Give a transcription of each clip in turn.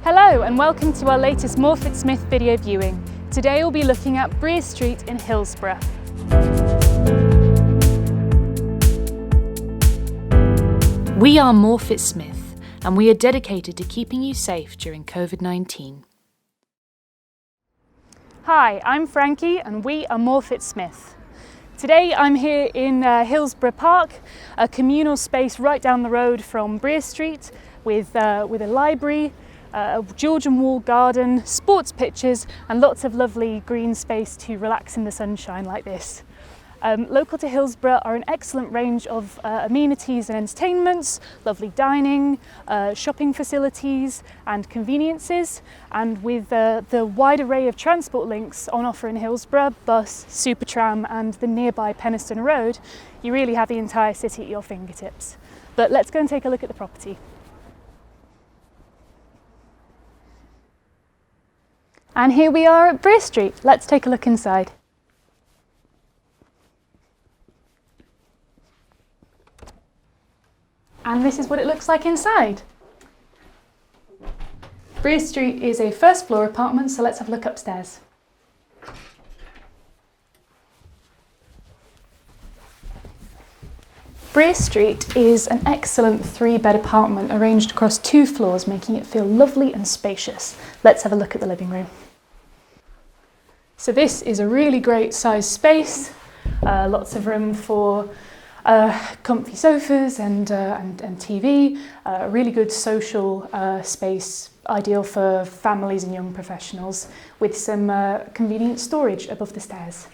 Hello and welcome to our latest MorfittSmith video viewing. Today we'll be looking at Brier Street in Hillsborough. We are MorfittSmith and we are dedicated to keeping you safe during COVID-19. Hi, I'm Frankie and we are MorfittSmith. Today I'm here in Hillsborough Park, a communal space right down the road from Brier Street with a library, a Georgian wall garden, sports pitches and lots of lovely green space to relax in the sunshine like this. Local to Hillsborough are an excellent range of amenities and entertainments, lovely dining, shopping facilities and conveniences, and with the wide array of transport links on offer in Hillsborough, bus, supertram and the nearby Penistone Road, you really have the entire city at your fingertips. But let's go and take a look at the property. And here we are at Brier Street. Let's take a look inside. And this is what it looks like inside. Brier Street is a first floor apartment, so let's have a look upstairs. Brier Street is an excellent 3-bed apartment arranged across 2 floors, making it feel lovely and spacious. Let's have a look at the living room. So this is a really great sized space, lots of room for comfy sofas and TV, a really good social space, ideal for families and young professionals, with some convenient storage above the stairs.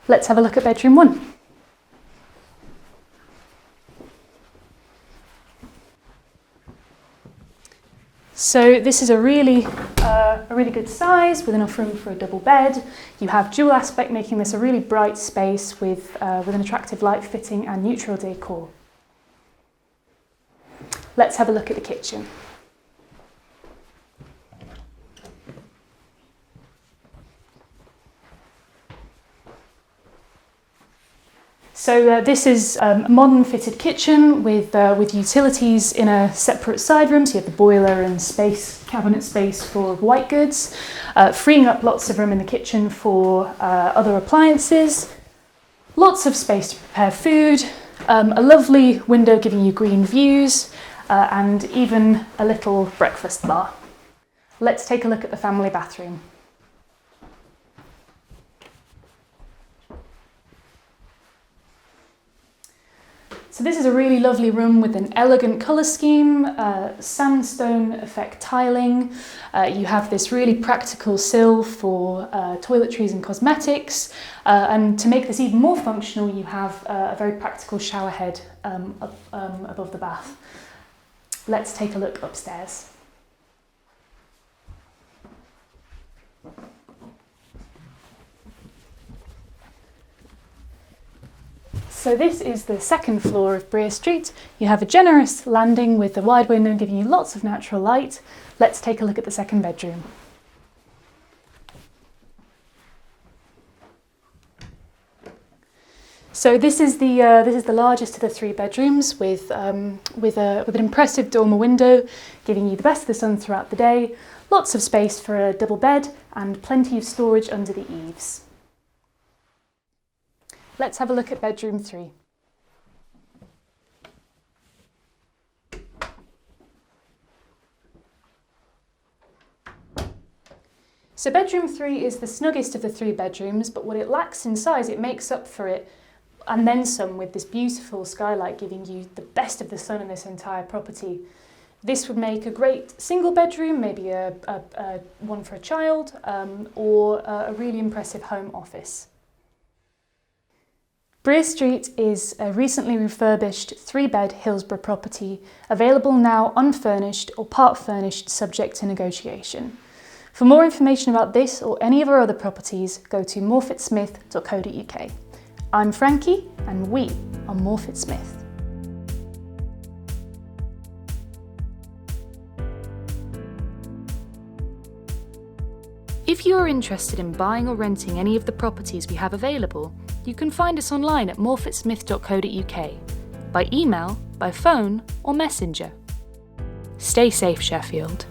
Let's have a look at bedroom 1. So this is a really good size with enough room for a double bed. You have dual aspect, making this a really bright space with an attractive light fitting and neutral decor. Let's have a look at the kitchen. So this is a modern fitted kitchen with utilities in a separate side room. So you have the boiler and cabinet space for white goods, freeing up lots of room in the kitchen for other appliances. Lots of space to prepare food, a lovely window giving you green views, and even a little breakfast bar. Let's take a look at the family bathroom. So this is a really lovely room with an elegant colour scheme, sandstone effect tiling. You have this really practical sill for toiletries and cosmetics. And to make this even more functional, you have a very practical shower head above the bath. Let's take a look upstairs. So this is the second floor of Brier Street. You have a generous landing with a wide window giving you lots of natural light. Let's take a look at the second bedroom. So this is the largest of the 3 bedrooms with an impressive dormer window giving you the best of the sun throughout the day, lots of space for a double bed and plenty of storage under the eaves. Let's have a look at bedroom 3. So bedroom 3 is the snuggest of the 3 bedrooms, but what it lacks in size, it makes up for it and then some with this beautiful skylight giving you the best of the sun in this entire property. This would make a great single bedroom, maybe one for a child, or a really impressive home office. Brier Street is a recently refurbished 3-bed Hillsborough property, available now unfurnished or part furnished subject to negotiation. For more information about this or any of our other properties, go to morfittsmith.co.uk. I'm Frankie and we are MorfittSmith. If you are interested in buying or renting any of the properties we have available, you can find us online at morfittsmith.co.uk, by email, by phone or messenger. Stay safe, Sheffield.